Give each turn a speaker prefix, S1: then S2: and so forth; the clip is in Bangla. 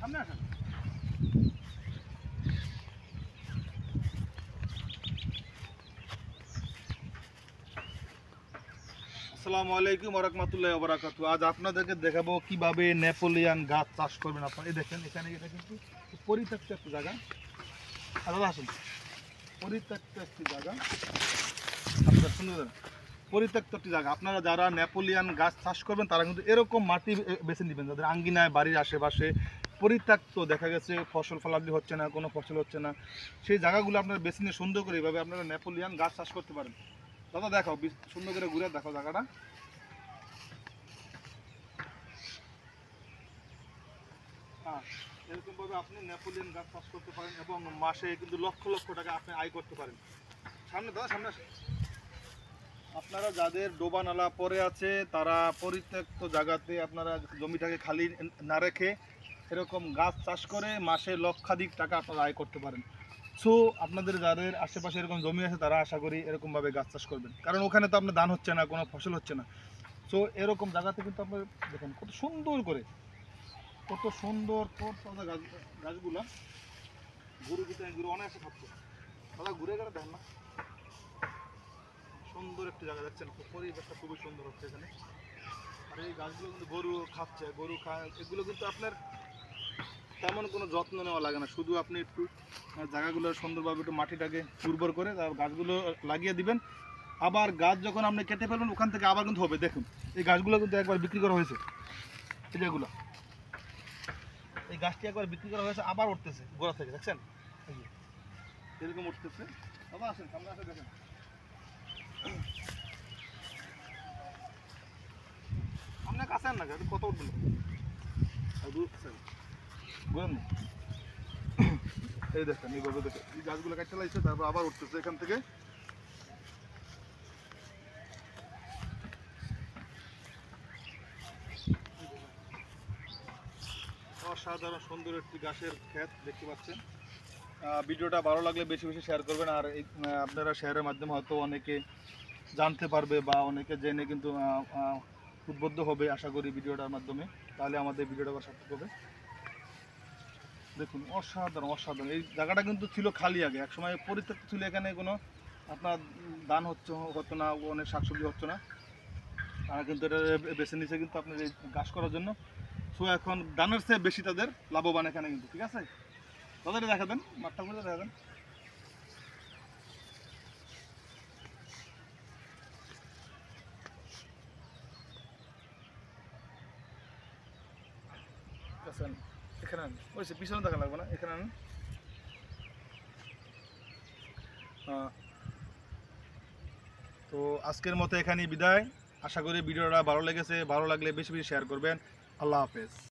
S1: সামনে আসেন। আসসালামু আলাইকুম ওয়া রাহমাতুল্লাহি ওয়া বারাকাতুহু। আজ আপনাদেরকে দেখাবো কিভাবে নেপোলিয়ান গাছ চাষ করবেন আপনারা। এই দেখেন এখানে এটা কিন্তু পরিত্যক্ত একটা জায়গা। দাদা আসুন, পরিত্যক্ত একটি জায়গা। আপনারা শুনবেন, পরিত্যক্ত একটি জায়গা। আপনারা যারা নেপোলিয়ান গাছ চাষ করবেন তারা কিন্তু এরকম মাটি বেছে নেবেন যাদের আঙ্গিনায় বাড়ির আশেপাশে পরিত্যক্ত দেখা গেছে ফসল ফলাদি হচ্ছে না, কোনো ফসল হচ্ছে না, সেই জায়গাগুলো আপনারা বেছে নিয়ে সুন্দর করে এইভাবে আপনারা নেপোলিয়ান গাছ চাষ করতে পারেন। দাদা দেখাও, সুন্দর করে ঘুরে দেখাও জায়গাটা। হ্যাঁ, এরকমভাবে আপনি নেপোলিয়ান গাছ চাষ করতে পারেন এবং মাসে কিন্তু লক্ষ লক্ষ টাকা আপনি আয় করতে পারেন। সামনে দাদা, সামনে আসেন। আপনারা যাদের ডোবা নালা পড়ে আছে তারা পরিত্যক্ত জায়গাতে আপনারা জমিটাকে খালি না রেখে এরকম গাছ চাষ করে মাসে লক্ষাধিক টাকা আপনারা আয় করতে পারেন। সো আপনাদের যাদের আশেপাশে এরকম জমি আছে তারা আশা করি এরকমভাবে গাছ চাষ করবেন, কারণ ওখানে তো আপনার ধান হচ্ছে না, কোনো ফসল হচ্ছে না। সো এরকম জায়গাতে কিন্তু আপনার দেখেন কত সুন্দর করে, কত সুন্দর তোর গাছ, গাছগুলা গরু কিন্তু গরু অনায়াসে খাচ্ছে। দাদা ঘুরে গেলে দেখেন না, সুন্দর একটি জায়গা দেখছেন, পরিবেশটা খুবই সুন্দর হচ্ছে এখানে। আর এই গাছগুলো কিন্তু গরু খাচ্ছে, গরু খায়, এগুলো কিন্তু আপনার তেমন কোনো যত্ন নেওয়া লাগে না, শুধু আপনি একটু জায়গাগুলো সুন্দরভাবে একটু মাটিটাকে উর্বর করে তার গাছগুলো লাগিয়ে দিবেন। আবার গাছ যখন আপনি কেটে ফেলবেন ওখান থেকে আবার কিন্তু হবে। দেখুন এই গাছগুলো কিন্তু একবার বিক্রি করা হয়েছে, এই যেগুলো, এই গাছটি একবার বিক্রি করা হয়েছে, আবার উঠতেছে গোড়া থেকে, দেখছেন এই যে এরকম উঠতেছে। বাবা আসেন, সামনে আসে দেখেন। আপনার কাছে আন না, কত উঠবেন বুঝলেন। এই দেখেন এইভাবে দেখেন এই গাছগুলো কাটতে লাগছে, তারপর আবার উঠতেছে এখান থেকে। অসাধারণ সুন্দর একটি গাছের ক্ষেত দেখতে পাচ্ছেন। ভিডিওটা ভালো লাগলে বেশি বেশি শেয়ার করবেন। আর এই আপনারা শেয়ারের মাধ্যমে হয়তো অনেকে জানতে পারবে বা অনেকে জেনে কিন্তু উদ্বুদ্ধ হবে আশা করি ভিডিওটার মাধ্যমে, তাহলে আমাদের ভিডিওটা আবার সার্থক হবে। দেখুন অসাধারণ অসাধারণ, এই জায়গাটা কিন্তু ছিল খালি আগে, একসময় পরিত্যক্ত ছিল, এখানে কোনো আপনার ধান হতো না, অনেক শাকসবজি হতো না, তারা কিন্তু এটা বেছে নিচ্ছে কিন্তু আপনার এই গাছ করার জন্য। সো এখন ধানের চেয়ে বেশি তাদের লাভবান এখানে কিন্তু, ঠিক আছে। তাদের দেখা দেন, মাঠটা করে দেখা দেন। এখানে আন, ওই পিছনে দেখা লাগবে না, এখানে আন। তো আজকের মতো এখানেই বিদায়। আশা করি ভিডিওটা ভালো লেগেছে, ভালো লাগলে বেশি বেশি শেয়ার করবেন। আল্লাহ হাফেজ।